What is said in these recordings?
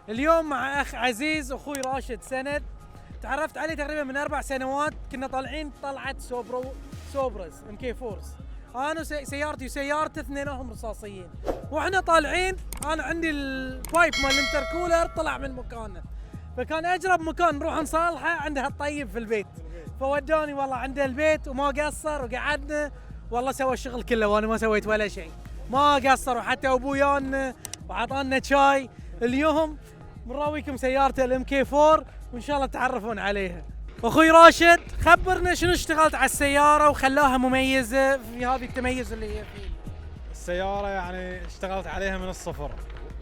اليوم مع اخ عزيز اخوي راشد سند. تعرفت عليه تقريبا من 4 سنوات، كنا طالعين طلعه سوبرز ام كي فورس، انا سيارتي وسيارته اثنينهم رصاصيين، واحنا طالعين انا عندي البايب مال الانتركولر طلع من مكانه، فكان اجرب مكان نروح نصالحه عنده الطيب في البيت، فودوني والله عنده البيت وما قصر وقعدنا والله سوى الشغل كله وانا ما سويت ولا شيء، ما قصر وحتى ابويانا وعطانا شاي. اليوم بنراويكم سيارته الام كي 4 وان شاء الله تعرفون عليها. اخوي راشد خبرنا شنو اشتغلت على السياره وخلاها مميزه في هذه التميز اللي هي فيه. السيارة يعني اشتغلت عليها من الصفر،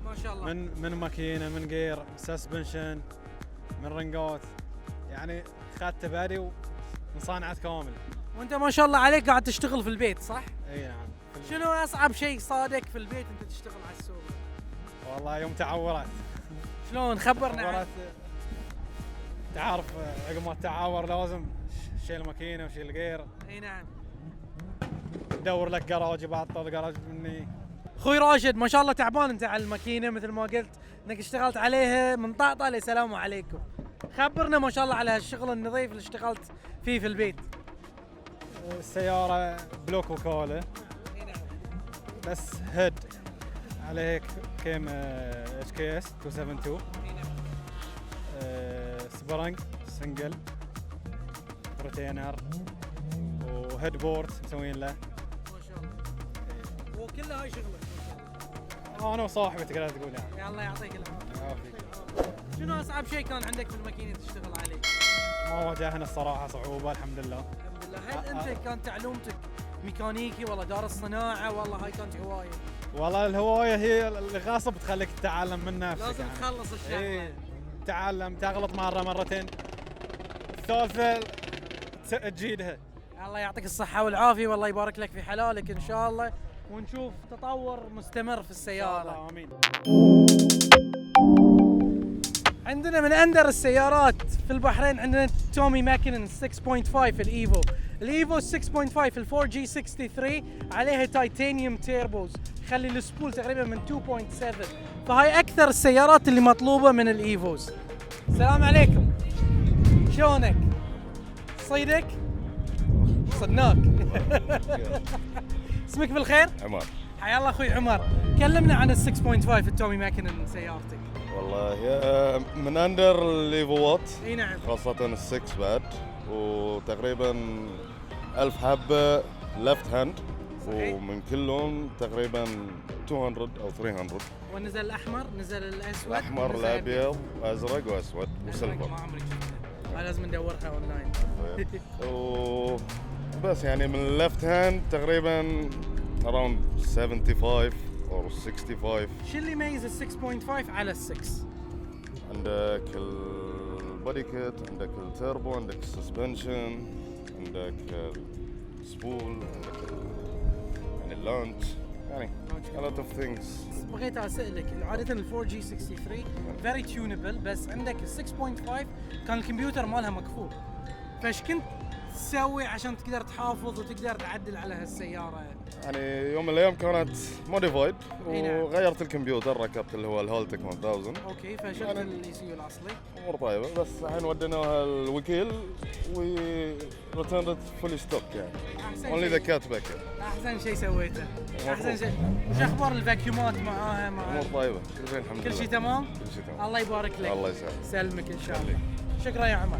ما شاء الله، من ماكينة، من جير، سسبنشن، من رنجات، يعني اخذت تبادي وصانعت كامل. وانت ما شاء الله عليك قاعد تشتغل في البيت صح؟ اي نعم. شنو اصعب شيء صادك في البيت انت تشتغل على السوق؟ والله يوم تعورت. شلون خبرنا تعورت، تعرف عقب ما تعور لازم شيل ماكينة وشيل جير. اي نعم. تدور لك جراج، بعطل جراج مني. اخوي راشد ما شاء الله تعبان انت على الماكينه مثل ما قلت انك اشتغلت عليها من طقطقه لسلام عليكم. خبرنا ما شاء الله على هالشغل النظيف اللي اشتغلت فيه في البيت. السيارة بلوك وكالة بس هيد عليه كيم اتش كي اس 272 سبرنج سنجل روتينر وهيد بورد مسوين له. ما شاء الله. وكلها هاي شغلك. انا وصاحبي تقدر تقول يعني. يا الله يعطيك العافيه. يعافيك. شنو اصعب شيء كان عندك في الماكينه تشتغل عليه؟ ما واجهنا الصراحة صعوبة الحمد لله. الحمد لله. هل انت كانت تعلومتك ميكانيكي والله دارس صناعه والله هاي كانت هوايه؟ والله الهواية هي اللي غاصب تخليك تتعلم من نفسك. لازم يعني تخلص الشغله. ايه تعلم، تغلط مرة مرتين، الثالثة تجيدها. الله يعطيك الصحة والعافية والله يبارك لك في حلالك إن شاء الله، ونشوف تطور مستمر في السيارة. آمين. عندنا من أندر السيارات في البحرين عندنا تومي ماكينن 6.5 الإيفو. الإيفو 6.5 الفور جي 63 عليها تايتانيوم تيربوز، خلي السبول تقريبا من 2.7، فهاي أكثر السيارات اللي مطلوبة من الإيفوز. السلام عليكم، شلونك؟ صيدك؟ صدناك. اسمك بالخير؟ عمر. حيا الله اخوي عمر، كلمنا عن ال 6.5 التومي ماكينن سيارتك. والله هي من اندر الليفوات، اي نعم. خاصة السكس بعد، وتقريبا 1000 حبة لفت هاند، ومن كلهم تقريبا 200 او 300. ونزل الاحمر، نزل الاسود، الاحمر، الابيض، ازرق واسود وسيلفر. ما عمري شفتها، لازم ندورها اونلاين. بس يعني من اللفت هاند تقريبا around 75 or 65. شو اللي يميز ال 6.5 على ال 6؟ عندك البودي كيت، عندك التيربو، عندك السسبنشن، عندك السبول، عندك يعني اللانش، يعني a lot of things. بغيت اسالك عاده ال 4 جي 63 فيري تيونبل، بس عندك ال 6.5 كان الكمبيوتر مالها مقفول، فايش كنت تسوي عشان تقدر تحافظ وتقدر تعدل على هالسياره؟ يعني يوم من الايام كانت موديفايد أي نعم. وغيرت الكمبيوتر، ركبت اللي هو الهولتك 1000. اوكي، فشلت يعني الاي سي يو الاصلي. امور طيبه، بس الحين وديناها الوكيل و returned فول ستوك يعني. احسن اونلي ذا شيء، كات باك. احسن شيء سويته. احسن مفروض. شيء. وش اخبار الفاكيومات معاها؟ امور طيبه، كل شيء الحمد لله. كل شيء تمام؟ كل شيء تمام. الله يبارك لك. الله يسلمك. سلمك ان شاء الله. شكرا يا عمر.